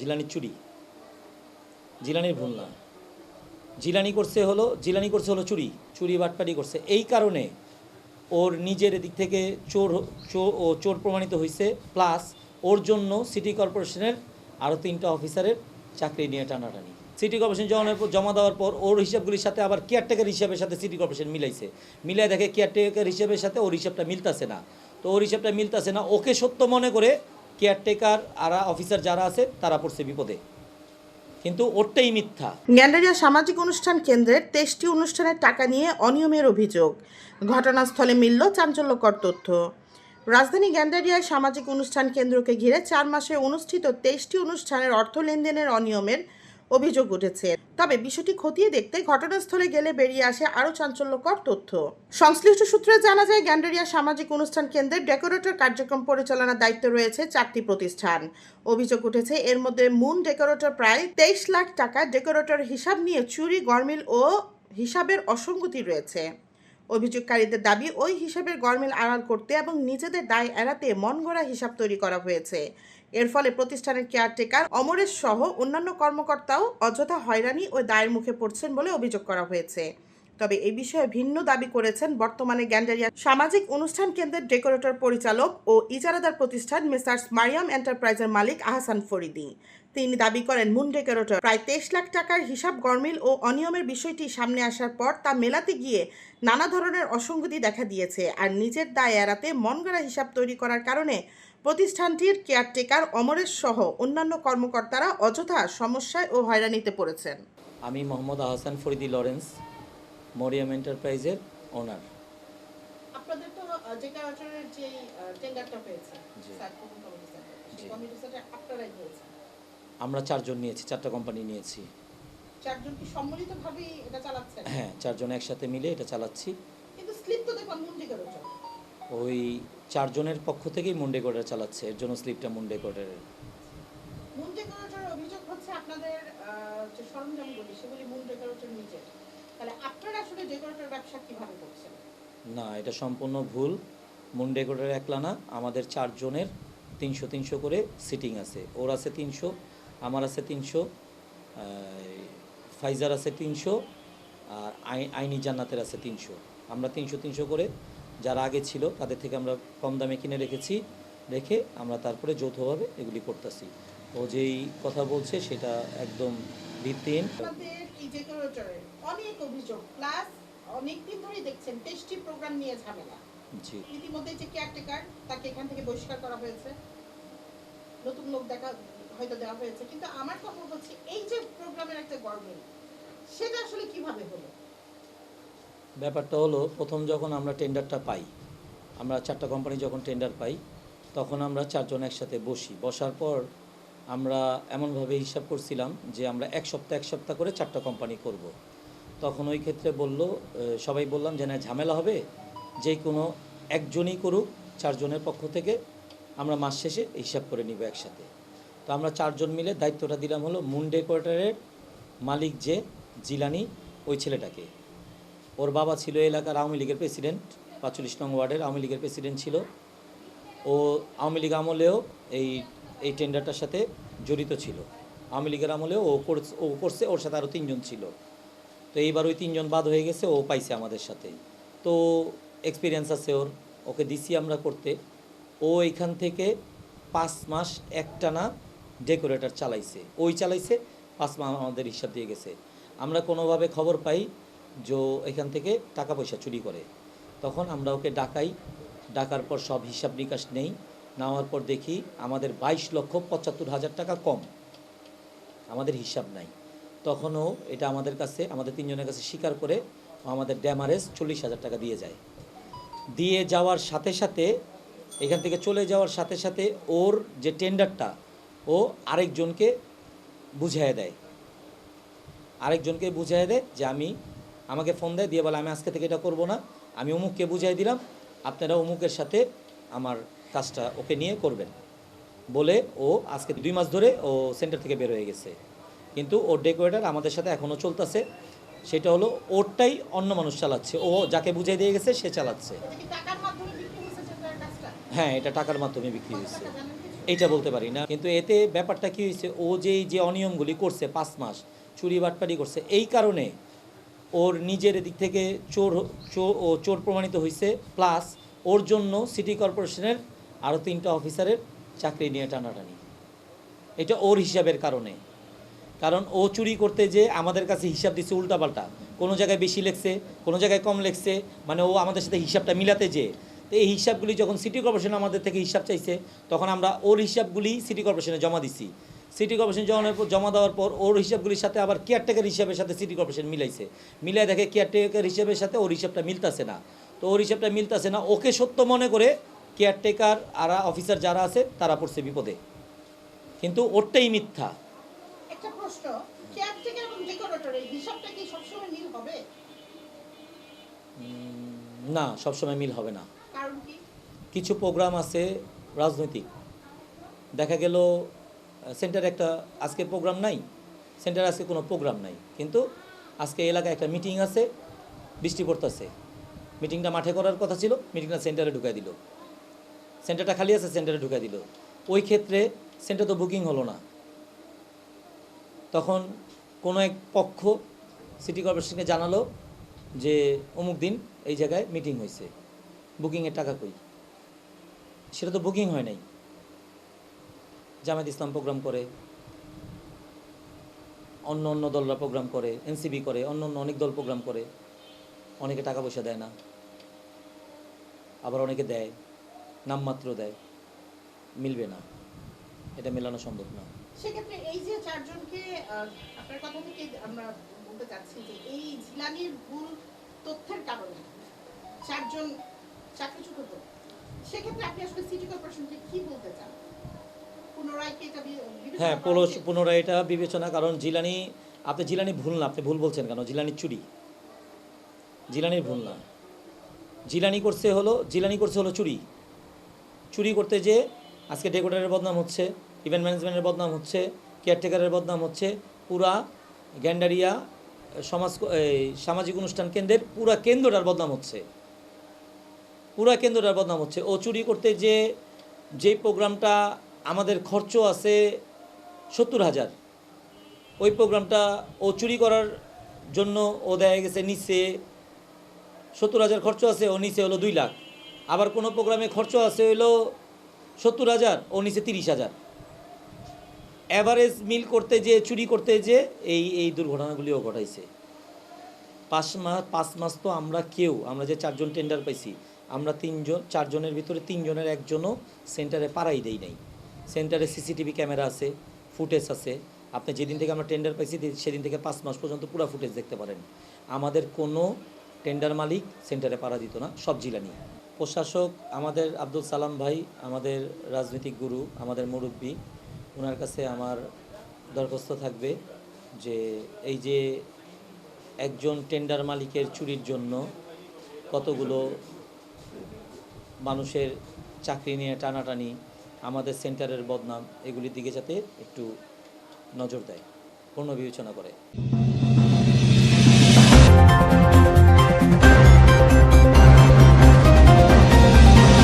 জিলানির চুরি, জিলানির ভুল না। জিলানি করছে হলো চুরি বাটপাটি করছে। এই কারণে ওর নিজের দিক থেকে চোর প্রমাণিত হয়েছে, প্লাস ওর জন্য সিটি কর্পোরেশনের আরও 3টা অফিসারের চাকরি নিয়ে টানাটানি। সিটি কর্পোরেশন জমা দেওয়ার পর ওর হিসাবগুলির সাথে আবার কেয়ারটেকার হিসাবের সাথে সিটি কর্পোরেশন মিলাই দেখে কেয়ারটেকার হিসাবের সাথে ওর হিসাবটা মিলতেছে না। তো ওর হিসাবটা মিলতেছে না, ওকে সত্য মনে করে কেয়ারটেকার আর অফিসার যারা আছে তারা পড়ছে বিপদে, কিন্তু ওরটাই মিথ্যা। গ্যান্ডারিয়া সামাজিক অনুষ্ঠান কেন্দ্রের 23টি অনুষ্ঠানের টাকা নিয়ে অনিয়মের অভিযোগ। ঘটনাস্থলে মিলল চাঞ্চল্যকর তথ্য। রাজধানী গ্যান্ডারিয়ায় সামাজিক অনুষ্ঠান কেন্দ্রকে ঘিরে 4 মাসে অনুষ্ঠিত 23টি অনুষ্ঠানের অর্থ লেনদেনের অনিয়মের অভিযোগ উঠেছে। তবে বিষয়টি খতিয়ে দেখতে ঘটনাস্থলে গেলে বেরিয়ে আসে আরও চাঞ্চল্যকর তথ্য। সংশ্লিষ্ট সূত্রে জানা যায়, গ্যান্ডারিয়া সামাজিক অনুষ্ঠান কেন্দ্রের ডেকোরেটর কার্যক্রম পরিচালনার দায়িত্বে রয়েছে 4টি প্রতিষ্ঠান। অভিযোগ উঠেছে এর মধ্যে মুন ডেকোরেটর প্রায় 23 লাখ টাকা ডেকোরেটর হিসাব নিয়ে চুরি, গরমিল ও হিসাবের অসঙ্গতি রয়েছে। অভিযোগকারীদের দাবি, ওই হিসাবের গরমিল আড়াল করতে এবং নিজেদের দায় এড়াতে মনগড়া হিসাব তৈরি করা হয়েছে। এর ফলে প্রতিষ্ঠানের কেয়ারটেকার অমরেশ সহ অন্যান্য কর্মকর্তাও অযথা হয়রানি ও দায়ের মুখে পড়ছেন বলে অভিযোগ করা হয়েছে। তবে এই বিষয়ে ভিন্ন দাবি করেছেন বর্তমানে গ্যান্ডারিয়া সামাজিক অনুষ্ঠান কেন্দ্রের ডেকোরেটর পরিচালক ও ইজারাদার প্রতিষ্ঠান মেসার্স মারিয়াম এন্টারপ্রাইজের মালিক আহসান ফরিদি। তিনি দাবি করেন, মুন ডেকোরেটর প্রায় 23 লাখ টাকার হিসাব গরমিল ও অনিয়মের বিষয়টি সামনে আসার পর তা মেলাতে গিয়ে নানা ধরনের অসঙ্গতি দেখা দিয়েছে, আর নিজের দায় এড়াতে মনগড়া হিসাব তৈরি করার কারণে প্রতিষ্ঠানটির কেয়ারটেকার অমরেশ সহ অন্যান্য কর্মকর্তারা অযথা সমস্যায় ও হয়রানিতে পড়েছেন। আমি মোহাম্মদ আহসান ফরিদি লরেন্স, মরিয়াম এন্টারপ্রাইজের ওনার। আপনাদের তো ডেকোরেটরের যে টেন্ডারটা হয়েছে, আপনারাই দিয়েছেন। আমরা 4 জন নিয়েছি, 4টা কোম্পানি নিয়েছি। 4 জন কি সম্মিলিতভাবে এটা চালাচ্ছেন? হ্যাঁ, 4 জন একসাথে মিলে এটা চালাচ্ছি। কিন্তু স্লিপ তো দেখুন মুন ডেকোরেটর। ওই 4 জনের পক্ষ থেকেই মুন ডেকোরেটর চালাচ্ছে, এর জন্য স্লিপটা মুন ডেকোরেটরের। মুন ডেকোরেটরের অভিযোগ হচ্ছে আপনাদের যে সরঞ্জামগুলি সেগুলি মুন ডেকোরেটর নিজের। তাহলে আপনারা আসলে ডেকোরেটর ব্যবসা কিভাবে করছেন? না, এটা সম্পূর্ণ ভুল। মুন ডেকোরেটর একলা না, আমাদের 4 জনের 300 করে সিটিং আছে। ওর আছে 300, আমার আছে 300, ফাইজার আছে 300, আর আইনি জান্নাতের আছে 300। আমরা 300 করে যারা আগে ছিল তাদের থেকে আমরা কম দামে কিনে রেখে আমরা তারপরে যৌথভাবে এগুলি করতেছি। ও যেই কথা বলছে সেটা একদম ভিত্তিহীন। আমাদের এই ডেকোরেটরের অনেক অভিযোগ, প্লাস অনেকদিন ধরেই দেখছেন টেস্টি প্রোগ্রাম নিয়ে ঝামেলা। জি, ইতিমধ্যে যে কেয়ারটেকার তাকে এখান থেকে বহিষ্কার করা হয়েছে, নতুন লোক হয়তো দেওয়া হয়েছে। কিন্তু আমার কথা হচ্ছে, এই যে প্রোগ্রামের একটা গরমিল, সেটা আসলে কিভাবে হলো? ব্যাপারটা হলো, প্রথম যখন আমরা টেন্ডারটা পাই, আমরা 4টা কোম্পানি যখন টেন্ডার পাই তখন আমরা 4 জন একসাথে বসার পর আমরা এমনভাবে হিসাব করছিলাম যে আমরা এক সপ্তাহ করে 4টা কোম্পানি করব। তখন ওই ক্ষেত্রে সবাই বললাম যে না, ঝামেলা হবে, যে কোনো একজনই করুক, 4 জনের পক্ষ থেকে আমরা মাস শেষে হিসাব করে নিব একসাথে। তো আমরা 4 জন মিলে দায়িত্বটা দিলাম হলো মুন ডেকোরেটরের মালিক যে জিলানি, ওই ছেলেটাকে। ওর বাবা ছিল এলাকার আওয়ামী লীগের প্রেসিডেন্ট, 45 নং ওয়ার্ডের আওয়ামী লীগের প্রেসিডেন্ট ছিল। ও আওয়ামী লীগ আমলেও এই টেন্ডারটার সাথে জড়িত ছিল। আওয়ামী লীগের আমলেও ও করছে, ওর সাথে আরও 3 জন ছিল। তো এইবার ওই 3 জন বাদ হয়ে গেছে, ও পাইছে আমাদের সাথে। তো এক্সপিরিয়েন্স আছে ওকে দিছি আমরা করতে। ও এখান থেকে 5 মাস একটানা ডেকোরেটর চালাইছে 5 মাস আমাদের হিসাব দিয়ে গেছে। আমরা কোনোভাবে খবর পাই যে এখান থেকে টাকা পয়সা চুরি করে, তখন আমরা ওকে ডাকার পর সব হিসাব নিকাশ নেওয়ার পর দেখি আমাদের 22,75,000 টাকা কম, আমাদের হিসাব নাই। তখনও এটা আমাদের 3 জনের কাছে স্বীকার করে আমাদের ড্যামারেজ 40,000 টাকা দিয়ে যাওয়ার সাথে এখান থেকে চলে যাওয়ার সাথে ওর যে টেন্ডারটা ও আরেকজনকে বুঝিয়ে দেয় যে আমাকে ফোন দিয়ে বলে, আমি আজকে থেকে এটা করব না, আমি অমুককে বুঝিয়ে দিলাম, আপনারা অমুকের সাথে আমার কাজটা ওকে নিয়ে করবেন বলে ও আজকে 2 মাস ধরে ও সেন্টার থেকে বের হয়ে গেছে। কিন্তু ওর ডেকোরেটর আমাদের সাথে এখনও চলতেছে। সেটা হলো ওরটাই অন্য মানুষ চালাচ্ছে, ও যাকে বুঝিয়ে দিয়ে গেছে সে চালাচ্ছে। হ্যাঁ, এটা টাকার মাধ্যমে বিক্রি হয়েছে। এইটা বলতে পারি না, কিন্তু এতে ব্যাপারটা কি হয়েছে, ও যে অনিয়মগুলি করছে 5 মাস চুরি বাটপারি করছে, এই কারণে ওর নিজের দিক থেকে ও চোর প্রমাণিত হয়েছে, প্লাস ওর জন্য সিটি কর্পোরেশনের আরও 3টা অফিসারের চাকরি নিয়ে টানাটানি। এটা ওর হিসাবের কারণে, কারণ ও চুরি করতে যে আমাদের কাছে হিসাব দিচ্ছে উল্টাপাল্টা, কোনো জায়গায় বেশি লেখছে, কোনো জায়গায় কম লেখছে, মানে ও আমাদের সাথে হিসাবটা মিলাতে যে, তো এই হিসাবগুলি যখন সিটি কর্পোরেশন আমাদের থেকে হিসাব চাইছে, তখন আমরা ওর হিসাবগুলি সিটি কর্পোরেশনে জমা দিছি। সিটি কর্পোরেশন জমা দেওয়ার পর ওর হিসাবগুলির সাথে আবার কেয়ারটেকার হিসাবের সাথে সিটি কর্পোরেশন মিলাইছে, মিলাই দেখে কেয়ারটেকার হিসাবের সাথে ওর হিসাবটা মিলতেছে না। তো ওর হিসাবটা মিলতেছে না, ওকে সত্য মনে করে কেয়ারটেকার আর অফিসার যারা আছে তারা পড়ছে বিপদে, কিন্তু ওরটাই মিথ্যা। একটা প্রশ্ন, কেয়ারটেকার এবং ডেকোরেটরের হিসাবটা কি সবসময় মিল হবে? না, সবসময় মিল হবে না। কারণ কি? কিছু প্রোগ্রাম আছে রাজনৈতিক, দেখা গেল সেন্টারে একটা আজকে প্রোগ্রাম নাই, সেন্টারে আজকে কোনো প্রোগ্রাম নাই, কিন্তু আজকে এলাকায় একটা মিটিং আছে, বৃষ্টি পড়তেছে, মিটিংটা মাঠে করার কথা ছিল, মিটিংটা সেন্টারে ঢুকাই দিল, সেন্টারটা খালি আছে সেন্টারে ঢুকাই দিল। ওই ক্ষেত্রে সেন্টার তো বুকিং হলো না, তখন কোনো এক পক্ষ সিটি কর্পোরেশনকে জানালো যে অমুক দিন এই জায়গায় মিটিং হয়েছে, বুকিংয়ের টাকা কই? সেটা তো বুকিং হয় নাই। জামায়াত ইসলাম প্রোগ্রাম করে, অন্য দলরা প্রোগ্রাম করে, এনসিবি করে, অন্য অনেক দল প্রোগ্রাম করে, অনেকে টাকা পয়সা দেয় না, আবার অনেকে দেয়, নামমাত্র দেয়, মিলবে না, এটা মেলানো সম্ভব না। সেক্ষেত্রে এই যে চারজনকে আপনার কথা থেকে আমরা বলতে চাচ্ছি যে এই জিলানির ভুল তথ্যের কারণে চারজন চাকরিচ্যুত হতো, সেক্ষেত্রে আপনি আসলে সিটি কর্পোরেশনকে কি বলতে চান? পুনরায় কি এটা হ্যাঁ, পুনরায় এটা বিবেচনা, কারণ জিলানি ভুল না, আপনি ভুল বলছেন কেন? জিলানি চুরি, জিলানির ভুল না, জিলানি করছে হলো চুরি করতে যে আজকে ডেকোরেটরের বদনাম হচ্ছে, ইভেন্ট ম্যানেজমেন্টের বদনাম হচ্ছে, কেয়ারটেকারের বদনাম হচ্ছে, পুরা গ্যান্ডারিয়া সামাজিক অনুষ্ঠান কেন্দ্রের পুরা কেন্দ্রটার বদনাম হচ্ছে। ও চুরি করতে যে প্রোগ্রামটা আমাদের খরচ আছে 70,000, ওই প্রোগ্রামটা ও চুরি করার জন্য ও দেখা গেছে নিচে 70,000 খরচ আছে, ও নিচে হলো 2 লাখ। আবার কোনো প্রোগ্রামে খরচ আছে হইলো 70,000, ও নিচে 30,000। অ্যাভারেজ মিল করতে যে চুরি করতে যে এই দুর্ঘটনাগুলিও ঘটাইছে। 5 মাস তো আমরা যে 4 জন টেন্ডার পাইছি, আমরা 4 জনের ভিতরে 3 জনের একজনও সেন্টারে পাড়াই দেই নাই। সেন্টারে সিসিটিভি ক্যামেরা আছে, ফুটেজ আছে, আপনি যেদিন থেকে আমরা টেন্ডার পাইছি সেদিন থেকে 5 মাস পর্যন্ত পুরো ফুটেজ দেখতে পারেন। আমাদের কোনো টেন্ডার মালিক সেন্টারে পাড়া দিত না, সব জিলানি। প্রশাসক আমাদের আব্দুল সালাম ভাই, আমাদের রাজনৈতিক গুরু, আমাদের মুরব্বী, ওনার কাছে আমার দরখাস্ত থাকবে যে এই যে একজন টেন্ডার মালিকের চুরির জন্য কতগুলো মানুষের চাকরি নিয়ে টানাটানি, আমাদের সেন্টারের বদনাম, এগুলির দিকে যাতে একটু নজর দেয়, পুনর্বিবেচনা করে।